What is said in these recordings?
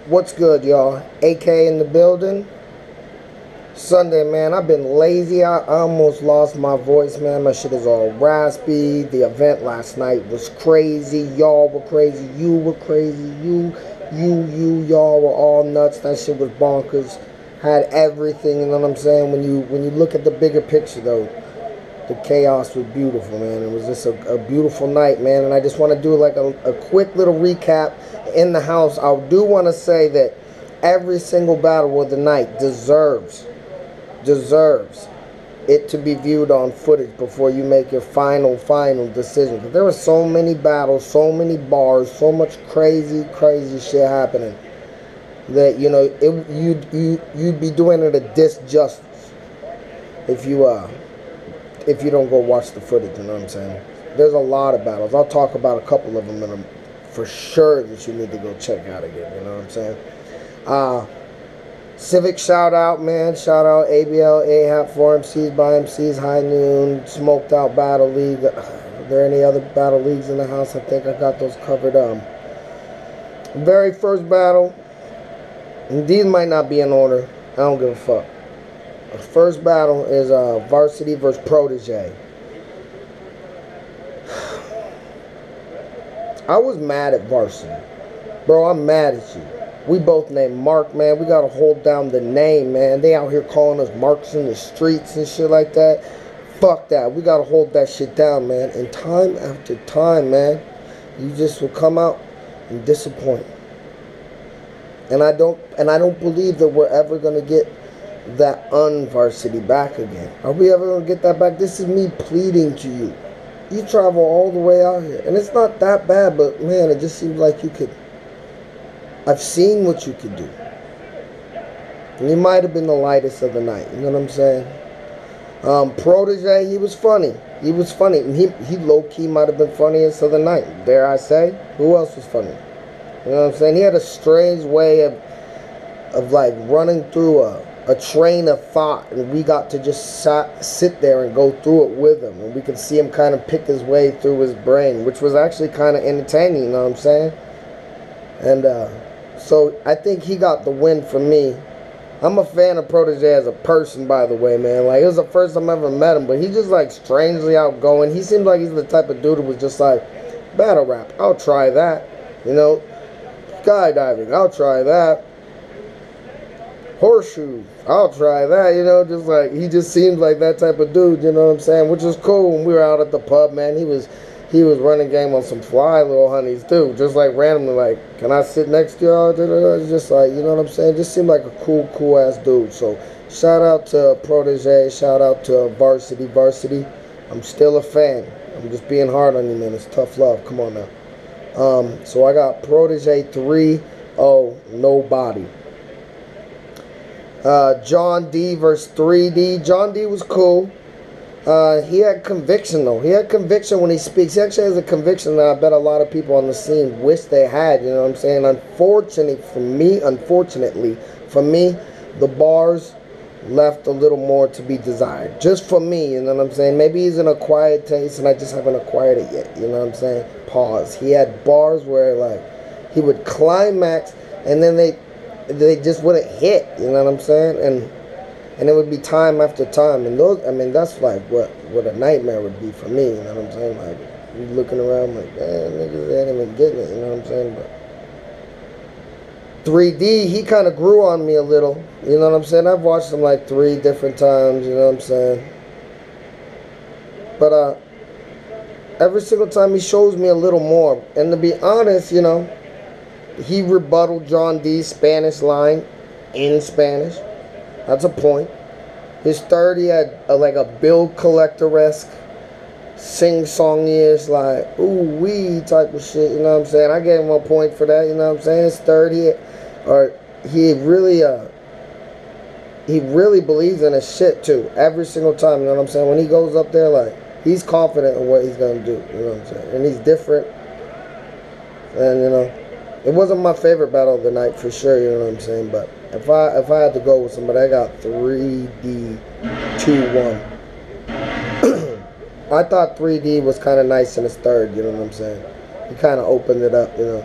What's good, y'all? AK in the building. Sunday, man, I've been lazy. I almost lost my voice, man. My shit is all raspy. The event last night was crazy. Y'all were crazy. You were crazy. Y'all were all nuts. That shit was bonkers. Had everything, you know what I'm saying? When you look at the bigger picture, though, the chaos was beautiful, man. It was just a beautiful night, man. And I just want to do like a quick little recap in the house. I do want to say that every single battle of the night deserves it to be viewed on footage before you make your final decision. Because there were so many battles, so many bars, so much crazy shit happening that, you know, you'd be doing it a disjustice if you don't go watch the footage. You know what I'm saying? There's a lot of battles. I'll talk about a couple of them for sure that you need to go check out again. You know what I'm saying? Civic shout out, man. Shout out ABL, AHAP, 4MCs, by MCs, High Noon, Smoked Out Battle League. Are there any other battle leagues in the house? I think I got those covered. Very first battle, and these might not be in order. I don't give a fuck. The first battle is Varsity versus Protege. I was mad at Varsity. Bro, I'm mad at you. We both named Mark, man. We got to hold down the name, man. They out here calling us Marks in the streets and shit like that. Fuck that. We got to hold that shit down, man. And time after time, man, you just will come out and disappoint. And I don't believe that we're ever going to get that unvarsity back again. Are we ever going to get that back? This is me pleading to you. You travel all the way out here. And it's not that bad, but, man, it just seems like you could... I've seen what you could do. And you might have been the lightest of the night. You know what I'm saying? Protege, he was funny. He was funny. And he low-key might have been funniest of the night. Dare I say? Who else was funny? You know what I'm saying? He had a strange way of like running through a train of thought. And we got to just sit there and go through it with him. And we could see him kind of pick his way through his brain. Which was actually kind of entertaining. You know what I'm saying? And, so I think he got the win for me. I'm a fan of Protege as a person, by the way, man. Like, it was the first time I ever met him, but he's just like strangely outgoing. He seems like he's the type of dude who was just like, battle rap, I'll try that. You know, skydiving, I'll try that. Horseshoes, I'll try that. You know, just like, he just seems like that type of dude, you know what I'm saying? Which was cool when we were out at the pub, man. He was running game on some fly little honeys too, just like randomly, like, can I sit next to y'all? Just like, you know what I'm saying? Just seemed like a cool ass dude. So shout out to Protege, shout out to Varsity. I'm still a fan. I'm just being hard on you, man. It's tough love. Come on now. So I got Protege 3-0, nobody. John D versus 3D. John D was cool. He had conviction, though. He had conviction when he speaks. He actually has a conviction that I bet a lot of people on the scene wish they had, you know what I'm saying? Unfortunately for me, the bars left a little more to be desired. Just for me, you know what I'm saying? Maybe he's an acquired taste and I just haven't acquired it yet, you know what I'm saying? Pause. He had bars where, like, he would climax and then they just wouldn't hit, you know what I'm saying? And it would be time after time. And those, I mean, that's like what a nightmare would be for me, you know what I'm saying? Like, you looking around like, man, niggas ain't even getting it, you know what I'm saying? But 3D, he kind of grew on me a little, you know what I'm saying? I've watched him like 3 different times, you know what I'm saying? But every single time he shows me a little more. And to be honest, you know, he rebutted John D's Spanish line in Spanish. That's a point. His third, he had like a bill collector-esque, sing-songy-ish, like, ooh-wee type of shit, you know what I'm saying? I gave him a point for that, you know what I'm saying? His third, he really believes in his shit, too, every single time, you know what I'm saying? When he goes up there, like, he's confident in what he's going to do, you know what I'm saying? And he's different, and, you know, it wasn't my favorite battle of the night, for sure, you know what I'm saying? But if I had to go with somebody, I got 3D 2-1. I thought 3D was kind of nice in his third, you know what I'm saying? He kind of opened it up, you know.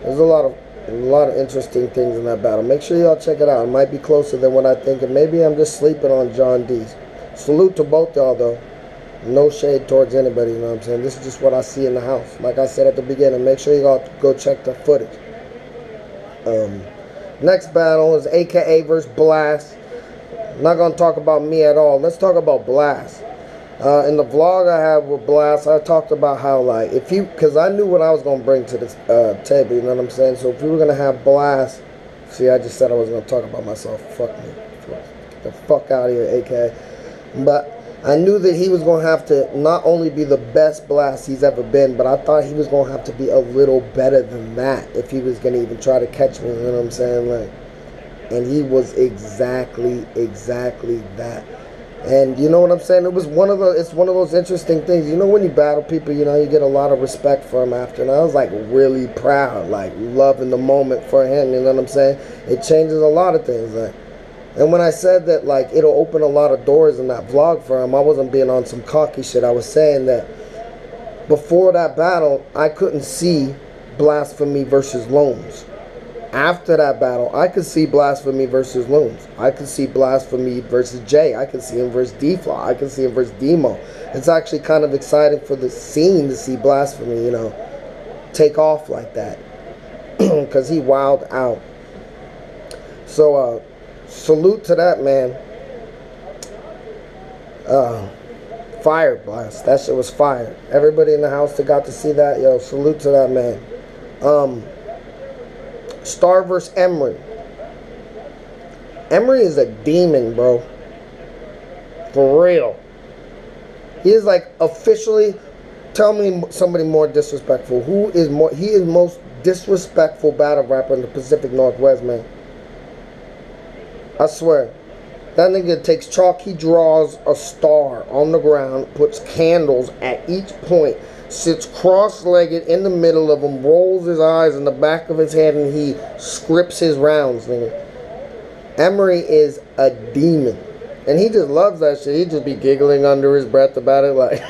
There's a lot of interesting things in that battle. Make sure y'all check it out. It might be closer than what I think, and maybe I'm just sleeping on John D's. Salute to both y'all though. No shade towards anybody, you know what I'm saying? This is just what I see in the house. Like I said at the beginning, make sure you all go check the footage. Next battle is AKA versus Blast. I'm not going to talk about me at all. Let's talk about Blast. In the vlog I have with Blast, I talked about how, like, because I knew what I was going to bring to this table, you know what I'm saying? So if we were going to have Blast, see, I just said I was going to talk about myself. Fuck me. Get the fuck out of here, AKA. But I knew that he was going to have to not only be the best Blast he's ever been, but I thought he was going to have to be a little better than that if he was going to even try to catch me, you know what I'm saying? Like, and he was exactly that. And you know what I'm saying? It's one of those interesting things. You know, when you battle people, you know, you get a lot of respect for him after. And I was like really proud, like loving the moment for him, you know what I'm saying? It changes a lot of things, like. And when I said that, like, it'll open a lot of doors in that vlog for him, I wasn't being on some cocky shit. I was saying that before that battle, I couldn't see Blasphemy versus Loans. After that battle, I could see Blasphemy versus Loons. I could see Blasphemy versus Jay. I could see him versus D-Flaw. I could see him versus Demo. It's actually kind of exciting for the scene to see Blasphemy, you know, take off like that. Because he wilded out. So, salute to that, man. Fire Blast. That shit was fire. Everybody in the house that got to see that, yo, salute to that man. Star vs. Emery. Emery is a demon, bro. For real. He is like officially, tell me somebody more disrespectful. Who is more, he is most disrespectful battle rapper in the Pacific Northwest, man. I swear. That nigga takes chalk, he draws a star on the ground, puts candles at each point, sits cross-legged in the middle of them, rolls his eyes in the back of his head, and he scripts his rounds, nigga. Emery is a demon. And he just loves that shit. He just be giggling under his breath about it like,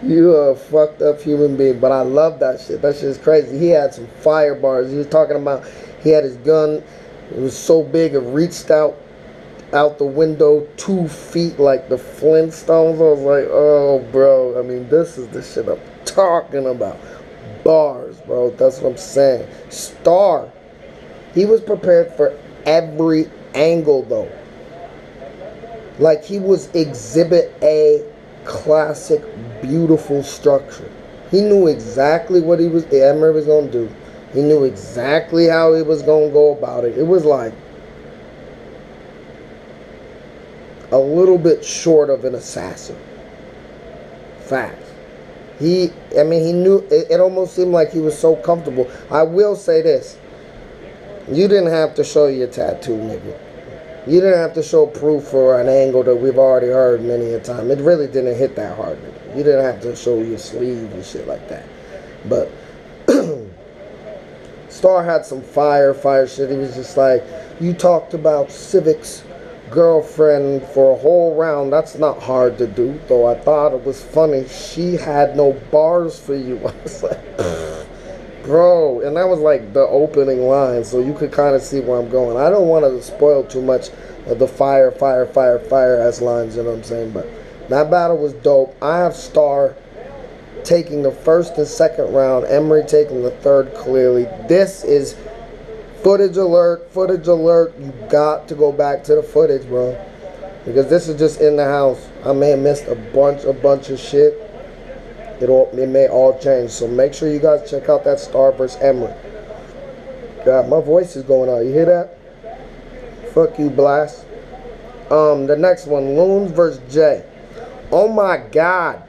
you are a fucked up human being. But I love that shit. That shit is crazy. He had some fire bars. He was talking about, he had his gun. It was so big it reached out the window 2 feet like the Flintstones. I was like, oh, bro. I mean, this is the shit I'm talking about. Bars, bro. That's what I'm saying. Star. He was prepared for every angle, though. Like, he was Exhibit A, classic, beautiful structure. He knew exactly what Emery was going to do. He knew exactly how he was going to go about it. It was like a little bit short of an assassin. Facts. He knew, it almost seemed like he was so comfortable. I will say this. You didn't have to show your tattoo, nigga. You didn't have to show proof for an angle that we've already heard many a time. It really didn't hit that hard, nigga. You didn't have to show your sleeve and shit like that. But Star had some fire shit. He was just like, you talked about Civic's girlfriend for a whole round. That's not hard to do, though I thought it was funny. She had no bars for you. I was like, bro. And that was like the opening line, so you could kind of see where I'm going. I don't want to spoil too much of the fire ass lines, you know what I'm saying? But that battle was dope. I have Star taking the first and second round, Emery taking the third clearly. This is footage alert. You got to go back to the footage, bro, because this is just in the house. I may have missed a bunch of shit. It may all change, so make sure you guys check out that Star vs. Emery. God, my voice is going out. You hear that? Fuck you, Blast. The next one, Loons vs. Jay. Oh my God.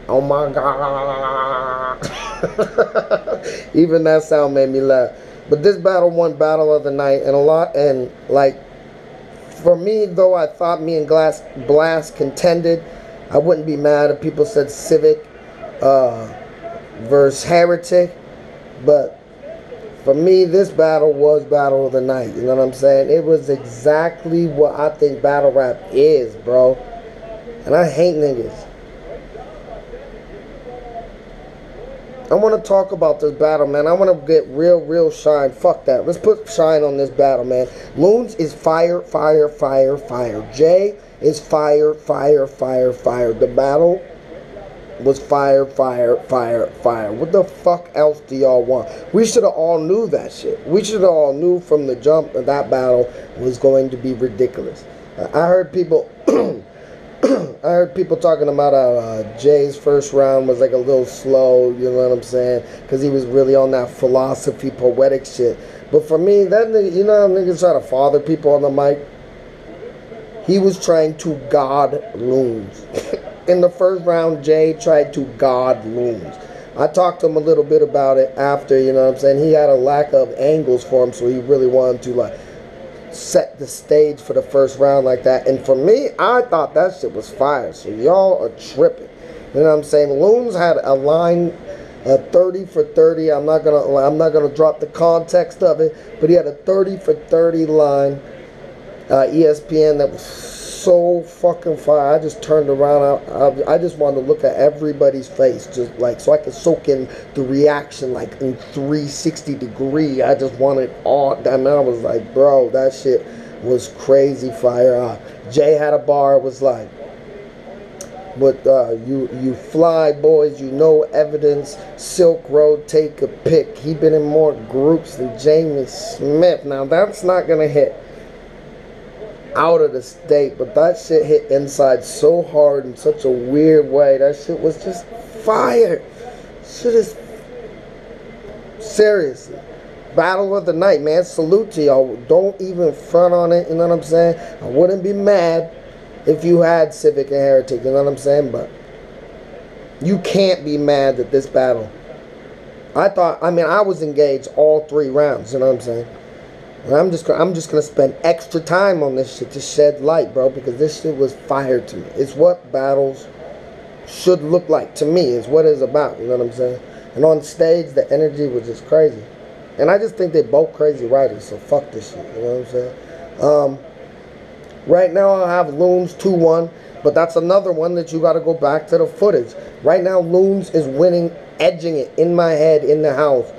Oh my God. Even that sound made me laugh. But this battle won battle of the night, and like, for me, though I thought me and Blast contended, I wouldn't be mad if people said Civic versus Heretic. But for me, this battle was battle of the night. You know what I'm saying? It was exactly what I think battle rap is, bro. And I hate niggas I want to talk about this battle, man. I want to get real shine. Fuck that. Let's put shine on this battle, man. Loons is fire, fire, fire, fire. Jay is fire, fire, fire, fire. The battle was fire, fire, fire, fire. What the fuck else do y'all want? We should have all knew that shit. We should have all knew from the jump that that battle was going to be ridiculous. I heard people... I heard people talking about how Jay's first round was like a little slow, you know what I'm saying? Because he was really on that philosophy, poetic shit. But for me, that nigga, you know how niggas try to father people on the mic? He was trying to god Loons. In the first round, Jay tried to god Loons. I talked to him a little bit about it after, you know what I'm saying? He had a lack of angles for him, so he really wanted to, like, set the stage for the first round like that. And for me, I thought that shit was fire. So y'all are tripping. You know what I'm saying? Loons had a line 30 for 30. I'm not gonna drop the context of it, but he had a 30 for 30 line ESPN that was so fucking fire. I just turned around. I just wanted to look at everybody's face, just like so I could soak in the reaction, like in 360 degree. I just wanted all that. Man, I was like, bro, that shit was crazy fire. Jay had a bar. Was like, but you fly boys, you know evidence. Silk Road, take a pick. He been in more groups than Jamie Smith. Now that's not gonna hit out of the state, but that shit hit inside so hard in such a weird way. That shit was just fire. Shit is seriously battle of the night, man. Salute to y'all. Don't even front on it, you know what I'm saying? I wouldn't be mad if you had Civic and Heretic, you know what I'm saying? But you can't be mad at this battle. I was engaged all 3 rounds, you know what I'm saying? I'm just gonna spend extra time on this shit to shed light, bro, because this shit was fire to me. It's what battles should look like to me. It's what it's about. You know what I'm saying? And on stage, the energy was just crazy. And I just think they're both crazy writers. So fuck this shit. You know what I'm saying? Right now I have Loons 2-1, but that's another one that you got to go back to the footage. Right now Loons is winning, edging it in my head in the house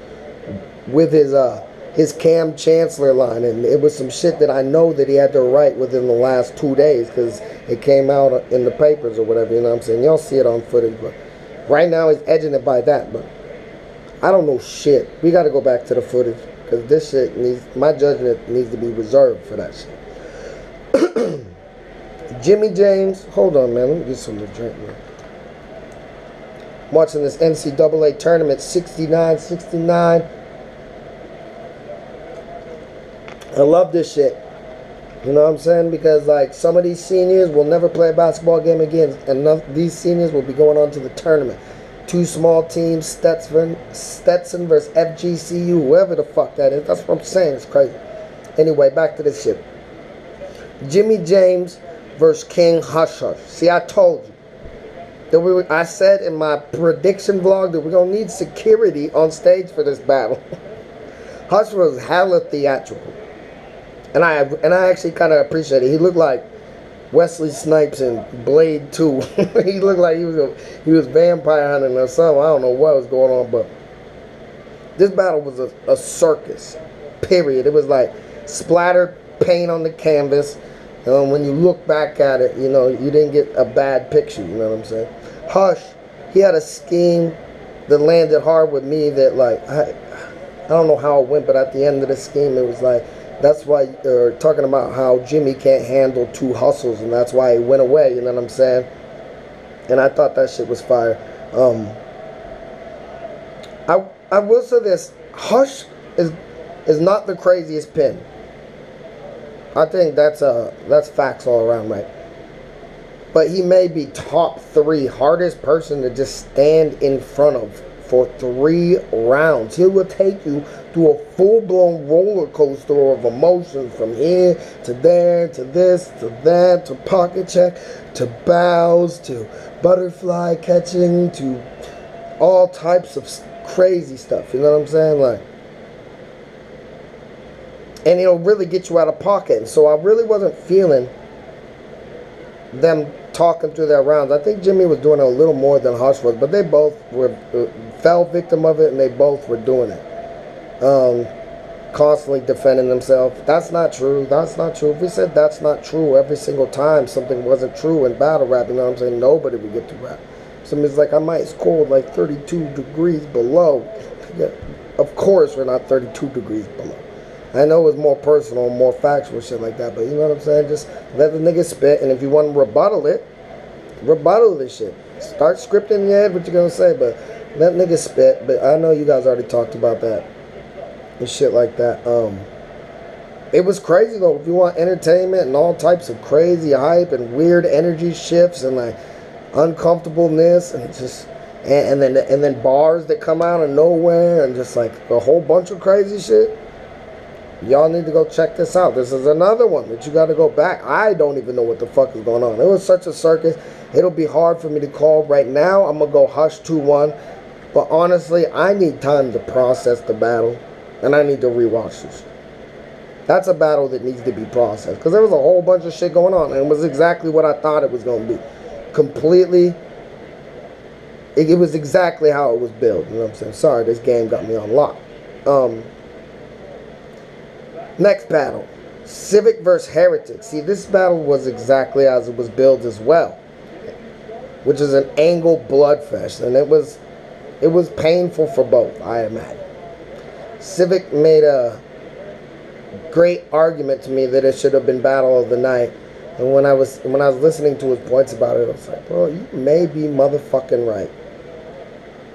with his Cam Chancellor line, and it was some shit that I know that he had to write within the last 2 days because it came out in the papers or whatever, you know what I'm saying? Y'all see it on footage, but right now he's edging it by that, but I don't know shit. We got to go back to the footage because this shit my judgment needs to be reserved for that shit. Jimmy James, hold on, man, let me get something to drink, man. I'm watching this NCAA tournament, 69-69. I love this shit. You know what I'm saying? Because like some of these seniors will never play a basketball game again, and these seniors will be going on to the tournament. 2 small teams, Stetson versus FGCU, whoever the fuck that is. That's what I'm saying. It's crazy. Anyway, back to this shit. Jimmy James versus King Hush Hush. See, I told you. I said in my prediction vlog that we're gonna need security on stage for this battle. Hush was hella theatrical. And I actually kind of appreciate it. He looked like Wesley Snipes in Blade 2. He looked like he was vampire hunting or something. I don't know what was going on, but this battle was a circus, period. It was like splattered paint on the canvas. When you look back at it, you know, you didn't get a bad picture, you know what I'm saying? Hush, he had a scheme that landed hard with me that, like, I don't know how it went, but at the end of the scheme, it was like, that's why they're talking about how Jimmy can't handle 2 hustles, and that's why he went away, you know what I'm saying? And I thought that shit was fire. I will say this, Hush is not the craziest pin. I think that's facts all around, right? But he may be top 3 hardest person to just stand in front of for 3 rounds. He will take you through a full-blown roller coaster of emotions from here to there to this to that to pocket check to bows to butterfly catching to all types of crazy stuff. You know what I'm saying? Like, and it'll really get you out of pocket. And so I really wasn't feeling them talking through their rounds. I think Jimmy was doing it a little more than Hush was, but they both were fell victim of it, and they both were doing it. Constantly defending themselves. That's not true. That's not true. If we said that's not true every single time something wasn't true in battle rap, you know what I'm saying? Nobody would get to rap. Somebody's like, I might score like 32 degrees below. Yeah, of course we're not 32 degrees below. I know it's more personal, more factual shit like that, but you know what I'm saying? Just let the nigga spit, and if you want to rebuttal it, rebuttal this shit. Start scripting in your head what you're gonna say, but let nigga spit. But I know you guys already talked about that and shit like that. It was crazy though. If you want entertainment and all types of crazy hype and weird energy shifts and like uncomfortableness and just and then bars that come out of nowhere and just like a whole bunch of crazy shit, y'all need to go check this out. This is another one that you got to go back. I don't even know what the fuck is going on. It was such a circus. It'll be hard for me to call right now. I'm gonna go Hush 2-1, but honestly I need time to process the battle. And I need to rewatch this. That's a battle that needs to be processed. Because there was a whole bunch of shit going on. And it was exactly what I thought it was going to be. Completely. It was exactly how it was built. You know what I'm saying? Sorry, this game got me on lock. Next battle. Civic versus Heretic. See, this battle was exactly as it was built as well. Which is an angle bloodfest. And it was painful for both, I imagine. Civic made a great argument to me that it should have been battle of the night, and when I was listening to his points about it, I was like, bro, you may be motherfucking right.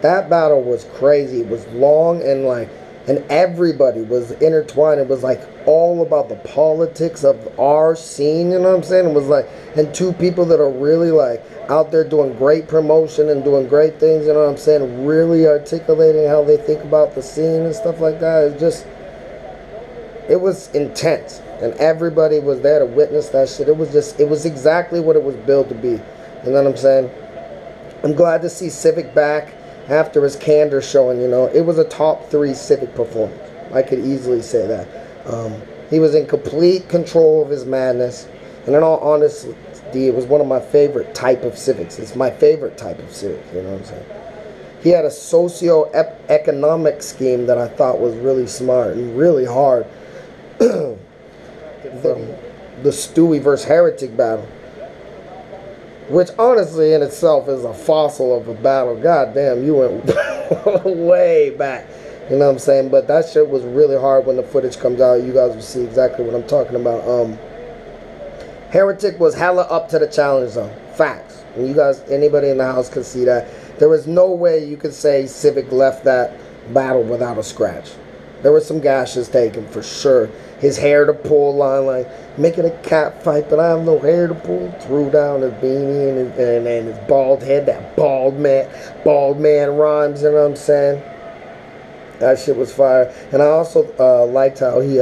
That battle was crazy. It was long and everybody was intertwined. It was like all about the politics of our scene, you know what I'm saying? It was like, and two people that are really like out there doing great promotion and doing great things, you know what I'm saying? Really articulating how they think about the scene and stuff like that. It was intense, and everybody was there to witness that shit. It was exactly what it was built to be. You know what I'm saying? I'm glad to see Civic back after his candor showing, you know. It was a top 3 Civic performance. I could easily say that. He was in complete control of his madness, and in all honesty, it was one of my favorite type of Civics. It's my favorite type of Civic, you know what I'm saying? He had a socio-economic scheme that I thought was really smart and really hard. The Stewie versus Heretic battle, which honestly in itself is a fossil of a battle. God damn, you went way back. You know what I'm saying? But that shit was really hard. When the footage comes out, you guys will see exactly what I'm talking about. Heretic was hella up to the challenge zone. Facts. And you guys, anybody in the house can see that. There was no way you could say Civic left that battle without a scratch. There were some gashes taken for sure. His hair to pull line, like making a cat fight, but I have no hair to pull. Threw down his beanie and his bald head, that bald man rhymes, you know what I'm saying? That shit was fire. And I also liked how he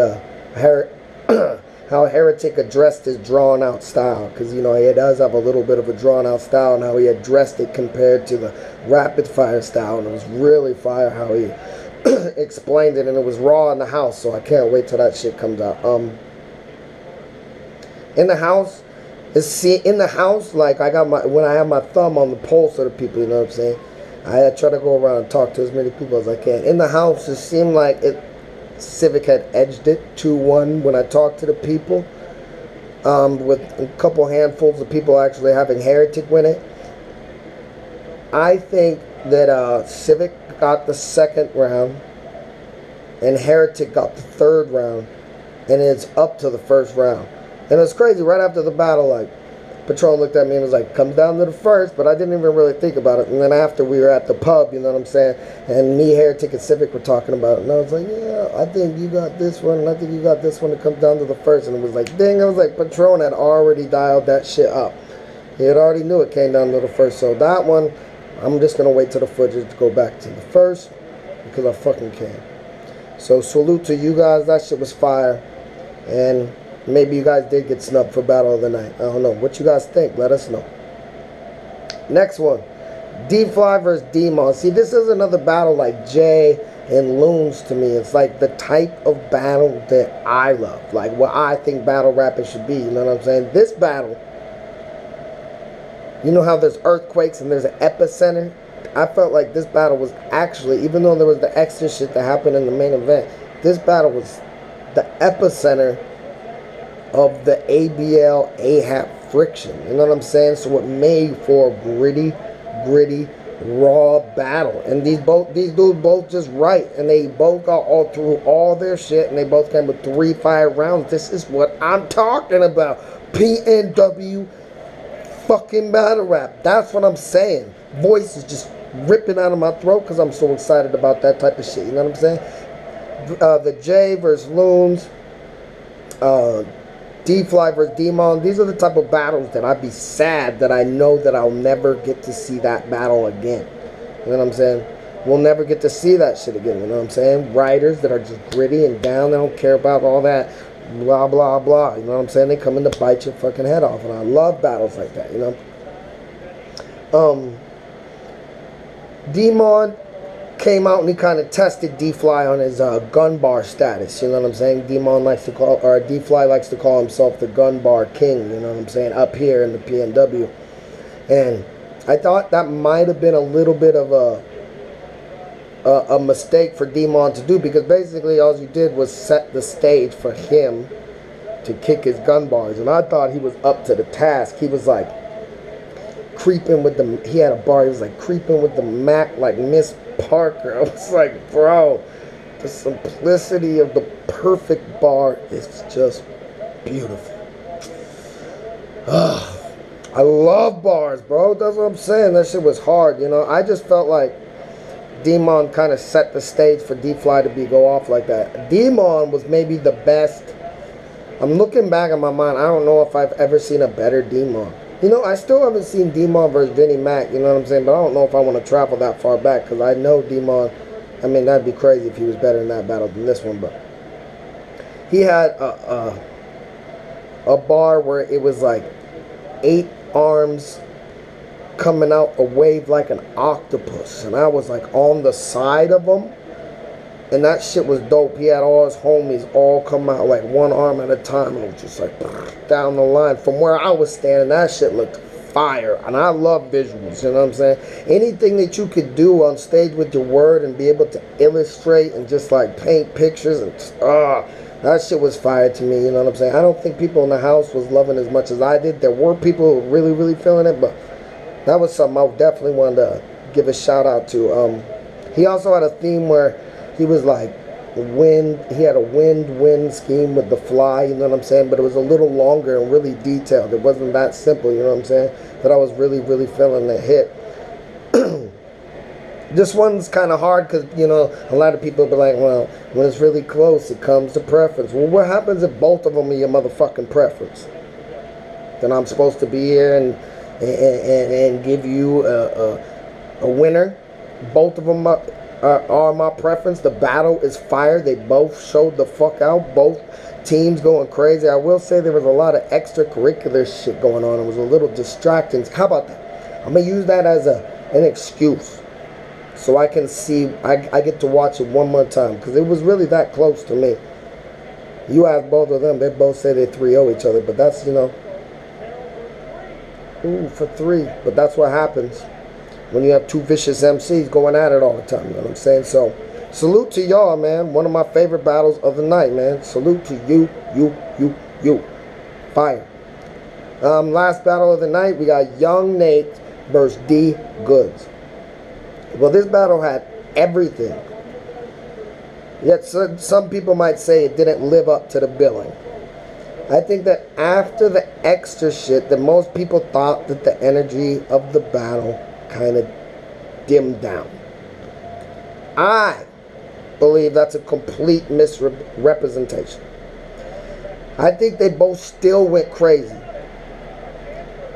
how Heretic addressed his drawn out style, because you know he does have a little bit of a drawn out style, and how he addressed it compared to the rapid fire style, and it was really fire how he explained it, and it was raw in the house, so I can't wait till that shit comes out. In the house, like I got when I have my thumb on the pulse of the people, you know what I'm saying? I try to go around and talk to as many people as I can. In the house, it seemed like Civic had edged it 2-1 when I talked to the people, with a couple handfuls of people actually having Heretic win it. I think that Civic got the second round and Heretic got the third round, and it's up to the first round. And it's crazy, right after the battle, like, Patron looked at me and was like, comes down to the first, but I didn't even really think about it. And then after we were at the pub, you know what I'm saying, and me, Heretic, and Civic were talking about it, and I was like, yeah, I think you got this one, and I think you got this one, it comes down to the first. And it was like, dang, I was like, Patron had already dialed that shit up. He had already knew it came down to the first. So that one, I'm just going to wait till the footage to go back to the first, because I fucking can. So salute to you guys. That shit was fire. And maybe you guys did get snubbed for Battle of the Night. I don't know. What you guys think? Let us know. Next one. D-Fly versus D-Mon. See, this is another battle like Jay and Loons to me. It's like the type of battle that I love. Like what I think battle rapping should be. You know what I'm saying? This battle You know how there's earthquakes and there's an epicenter? I felt like this battle was actually, even though there was the extra shit that happened in the main event, this battle was the epicenter of the ABL AHAP friction. You know what I'm saying? So it made for a gritty, raw battle. And these dudes both just right, and they both got all through all their shit, and they both came with 3 fire rounds. This is what I'm talking about. PNW fucking battle rap. That's what I'm saying. Voice is just ripping out of my throat because I'm so excited about that type of shit. You know what I'm saying? The J versus Loons, D-Fly versus Demon. These are the type of battles that I'd be sad that I know that I'll never get to see that battle again. You know what I'm saying? We'll never get to see that shit again. You know what I'm saying? Writers that are just gritty and down. They don't care about all that blah, blah, blah. You know what I'm saying? They come in to bite your fucking head off. And I love battles like that, you know? Demon came out and he kind of tested D-Fly on his gun bar status. You know what I'm saying? Demon likes to call, or D-Fly likes to call himself the gun bar king. You know what I'm saying? Up here in the PNW. And I thought that might have been a little bit of a mistake for Demon to do, because basically all you did was set the stage for him to kick his gun bars. And I thought he was up to the task. He was like creeping with the, he had a bar, he was like creeping with the Mac like Miss Parker. I was like, bro, the simplicity of the perfect bar is just beautiful. I love bars, bro. That's what I'm saying. That shit was hard, you know. I just felt like Demon kind of set the stage for D-Fly to go off like that. Demon was maybe the best. I'm looking back in my mind, I don't know if I've ever seen a better Demon. You know, I still haven't seen Demon versus Vinnie Mac, you know what I'm saying? But I don't know if I want to travel that far back, because I know Demon, I mean, that'd be crazy if he was better in that battle than this one. But he had a bar where it was like 8 arms coming out a wave like an octopus, and I was like on the side of him, and that shit was dope. He had all his homies all come out like 1 arm at a time, and it was just like down the line from where I was standing. That shit looked fire, and I love visuals, you know what I'm saying? Anything that you could do on stage with your word and be able to illustrate and just like paint pictures, and that shit was fire to me, you know what I'm saying? I don't think people in the house was loving as much as I did. There were people who were really feeling it, but that was something I definitely wanted to give a shout out to. He also had a theme where he was like he had a wind scheme with the fly, you know what I'm saying? But it was a little longer and really detailed. It wasn't that simple, you know what I'm saying? But I was really feeling the hit. This one's kind of hard because, you know, a lot of people be like, well, when it's really close, it comes to preference. Well, what happens if both of them are your motherfucking preference? Then I'm supposed to be here and give you a winner. Both of them are my preference. The battle is fire. They both showed the fuck out. Both teams going crazy. I will say there was a lot of extracurricular shit going on. It was a little distracting. How about that? I'm going to use that as an excuse so I can see, I get to watch it one more time, because it was really that close to me. You ask both of them, they both say they 3-0 each other, but that's, you know, ooh, for 3. But that's what happens when you have 2 vicious MCs going at it all the time, you know what I'm saying? So, salute to y'all, man. One of my favorite battles of the night, man. Salute to you. Fire. Last battle of the night, we got Young Nate versus D Goods. Well, this battle had everything. Yet some people might say it didn't live up to the billing. I think that after the extra shit, that most people thought that the energy of the battle kind of dimmed down. I believe that's a complete misrepresentation. I think they both still went crazy.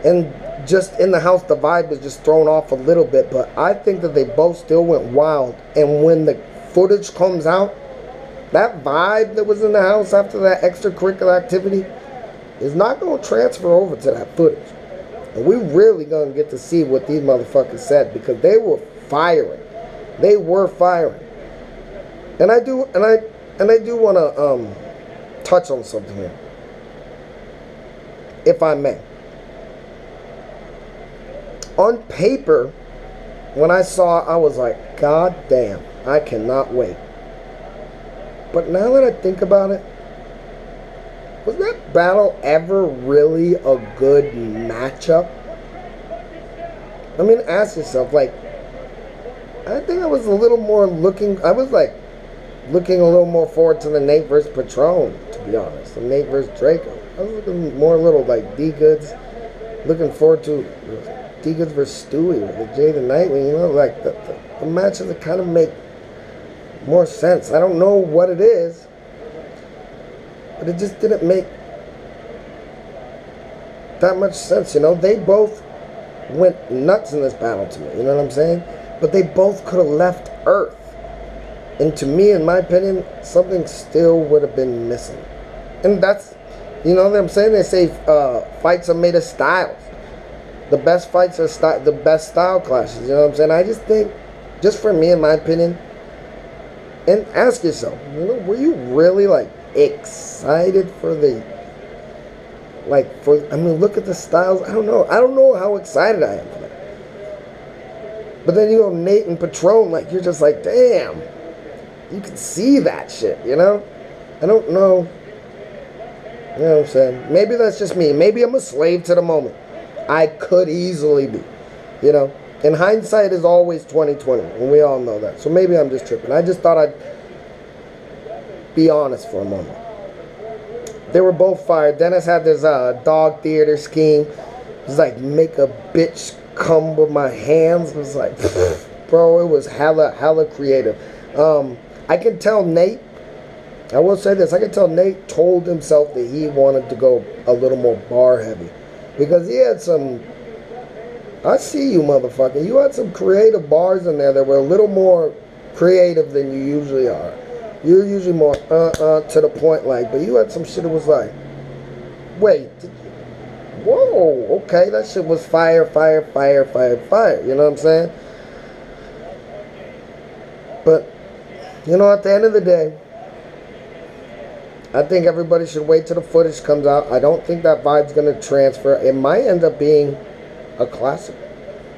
And just in the house, the vibe was just thrown off a little bit, but I think that they both still went wild. And when the footage comes out, that vibe that was in the house after that extracurricular activity is not going to transfer over to that footage. And we really going to get to see what these motherfuckers said, because they were firing. They were firing. And I do want to touch on something here, if I may. On paper, when I saw it, I was like, God damn, I cannot wait. But now that I think about it, was that battle ever really a good matchup? I mean, ask yourself, like, I think I was a little more looking a little more forward to the Nate versus Patron, to be honest. The Nate versus Draco. I was looking more a little like D-Goods, looking forward to D-Goods versus Stewie, or the Jay the Nightwing, you know, like the matches that kind of make more sense. I don't know what it is, but it just didn't make that much sense, you know. They both went nuts in this battle to me, you know what I'm saying? But they both could have left Earth. And to me, in my opinion, something still would have been missing. And that's, you know what I'm saying? They say fights are made of styles. The best fights are the best style clashes, you know what I'm saying? I just think, just for me, in my opinion, and ask yourself, you know, were you really, like, excited for the, I mean, look at the styles. I don't know how excited I am for that. But then you go Nate and Patron, like, you're just like, damn. You can see that shit, you know? I don't know. You know what I'm saying? Maybe that's just me. Maybe I'm a slave to the moment. I could easily be, you know? And hindsight is always 20/20, and we all know that. So maybe I'm just tripping. I just thought I'd be honest for a moment. They were both fired. Dennis had this dog theater scheme. It was like, make a bitch come with my hands. It was like, bro, it was hella creative. I can tell Nate, I will say this, I can tell Nate told himself that he wanted to go a little more bar heavy. Because he had some, I see you motherfucker, you had some creative bars in there that were a little more creative than you usually are. You're usually more to the point, like, but you had some shit that was like, wait, whoa, okay, that shit was fire, fire, fire, fire, fire, you know what I'm saying? But, you know, at the end of the day, I think everybody should wait till the footage comes out. I don't think that vibe's going to transfer. It might end up being a classic.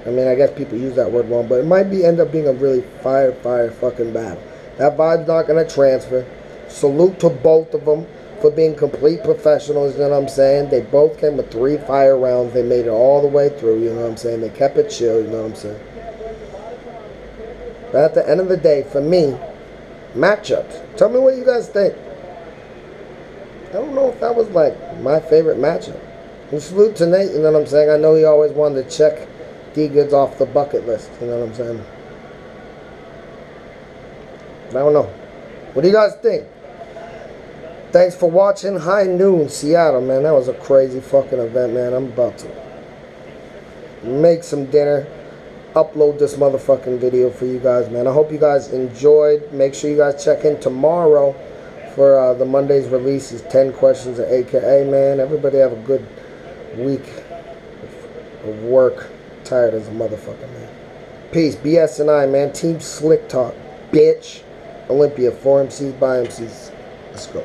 I mean, I guess people use that word wrong, but it might end up being a really fire fucking battle. That vibe's not going to transfer. Salute to both of them for being complete professionals, you know what I'm saying? They both came with 3 fire rounds. They made it all the way through, you know what I'm saying? They kept it chill, you know what I'm saying? But at the end of the day, for me, matchups. Tell me what you guys think. I don't know if that was like my favorite matchup. And salute to Nate, you know what I'm saying? I know he always wanted to check D-Goods off the bucket list, you know what I'm saying? I don't know. What do you guys think? Thanks for watching. High Noon, Seattle, man. That was a crazy fucking event, man. I'm about to make some dinner, upload this motherfucking video for you guys, man. I hope you guys enjoyed. Make sure you guys check in tomorrow for the Monday's release is 10 questions of AKA, man. Everybody have a good week of work. Tired as a motherfucker, man. Peace. BS&I, man. Team Slick Talk, bitch. Olympia, 4 MCs by MCs. Let's go.